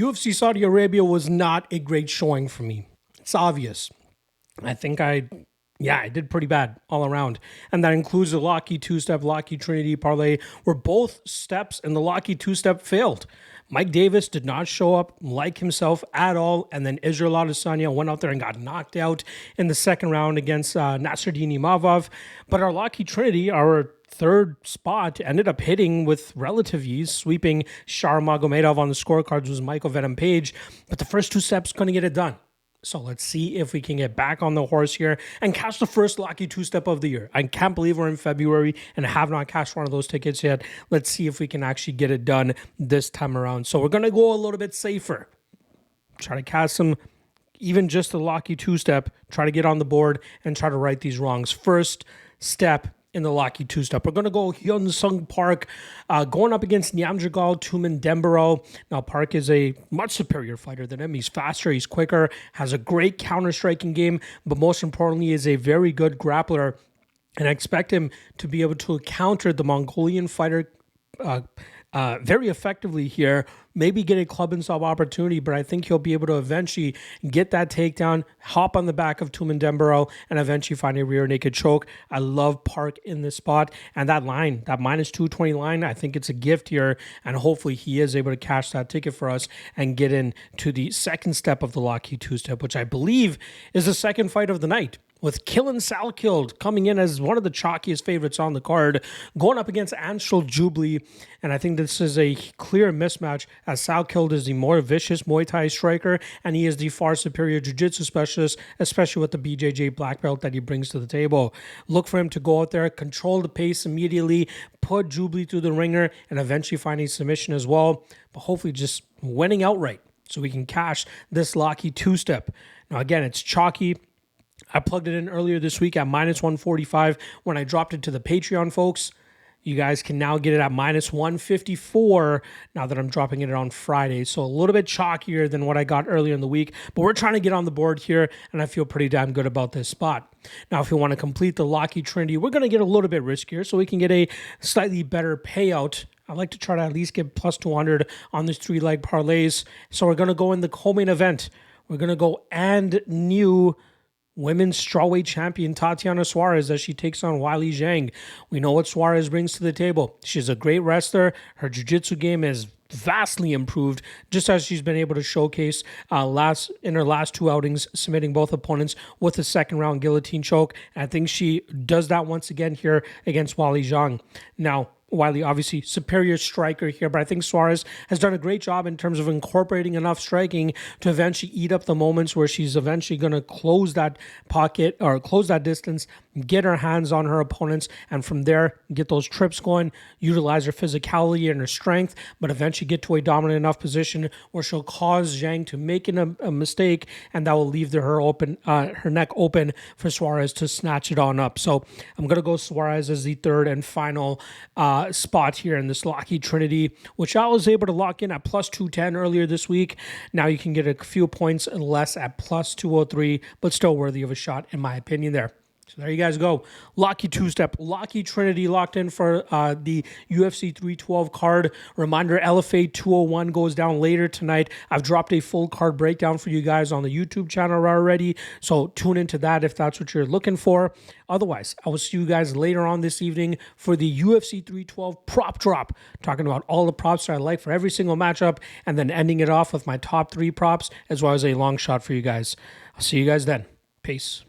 UFC Saudi Arabia was not a great showing for me. It's obvious. I think I did pretty bad all around. And that includes the Locky two-step, Locky Trinity parlay, where both steps in the Locky two-step failed. Mike Davis did not show up like himself at all. And then Israel Adesanya went out there and got knocked out in the second round against Nasruddin Imavov. But our Locky Trinity, our third spot, ended up hitting with relative ease, sweeping Shar Magomedov on the scorecards was Michael Venom Page. But the first two steps couldn't get it done. So let's see if we can get back on the horse here and catch the first Locky two-step of the year. I can't believe we're in February and I have not cashed one of those tickets yet. Let's see if we can actually get it done this time around. So we're going to go a little bit safer. Try to catch some, even just the Locky two-step, try to get on the board and try to right these wrongs. First step in the Locky two-step. We're going to go Hyun Sung Park going up against Nyamjagal Tumendembaro. Now, Park is a much superior fighter than him. He's faster, he's quicker, has a great counter-striking game, but most importantly is a very good grappler. And I expect him to be able to counter the Mongolian fighter very effectively here, maybe get a club and sub opportunity, but I think he'll be able to eventually get that takedown, hop on the back of Tumendembaro, and eventually find a rear naked choke. I love Park in this spot, and that line, that minus 220 line, I think it's a gift here, and hopefully he is able to cash that ticket for us and get into the second step of the Locky two-step, which I believe is the second fight of the night, with Killin Salkild coming in as one of the chalkiest favorites on the card, going up against Anshul Jubli. And I think this is a clear mismatch, as Salkild is the more vicious Muay Thai striker, and he is the far superior jiu-jitsu specialist, especially with the BJJ black belt that he brings to the table. Look for him to go out there, control the pace immediately, put Jubli through the ringer, and eventually find a submission as well. But hopefully just winning outright so we can cash this Locky two-step. Now, again, it's chalky. I plugged it in earlier this week at minus 145 when I dropped it to the Patreon, folks. You guys can now get it at minus 154 now that I'm dropping it on Friday. So a little bit chalkier than what I got earlier in the week. But we're trying to get on the board here, and I feel pretty damn good about this spot. Now, if you want to complete the Locky Trinity, we're going to get a little bit riskier so we can get a slightly better payout. I like to try to at least get plus 200 on these three-leg parlays. So we're going to go in the co-main event. We're going to go and new women's strawweight champion Tatiana Suarez as she takes on Weili Zhang. We know what Suarez brings to the table. She's a great wrestler. Her jiu-jitsu game is vastly improved, just as she's been able to showcase in her last two outings, submitting both opponents with a second-round guillotine choke. And I think she does that once again here against Weili Zhang. Now, Weili, obviously, superior striker here, but I think Suarez has done a great job in terms of incorporating enough striking to eventually eat up the moments where she's eventually going to close that pocket or close that distance, get her hands on her opponents, and from there, get those trips going, utilize her physicality and her strength, but eventually get to a dominant enough position where she'll cause Zhang to make a mistake, and that will leave her neck open for Suarez to snatch it on up. So I'm going to go Suarez as the third and final spot here in this Locky Trinity, which I was able to lock in at plus 210 earlier this week. Now you can get a few points less at plus 203, but still worthy of a shot in my opinion there. So there you guys go. Locky two-step, Locky Trinity locked in for the UFC 312 card. Reminder, LFA 201 goes down later tonight. I've dropped a full card breakdown for you guys on the YouTube channel already, so tune into that if that's what you're looking for. Otherwise, I will see you guys later on this evening for the UFC 312 prop drop, talking about all the props that I like for every single matchup, and then ending it off with my top 3 props, as well as a long shot for you guys. I'll see you guys then. Peace.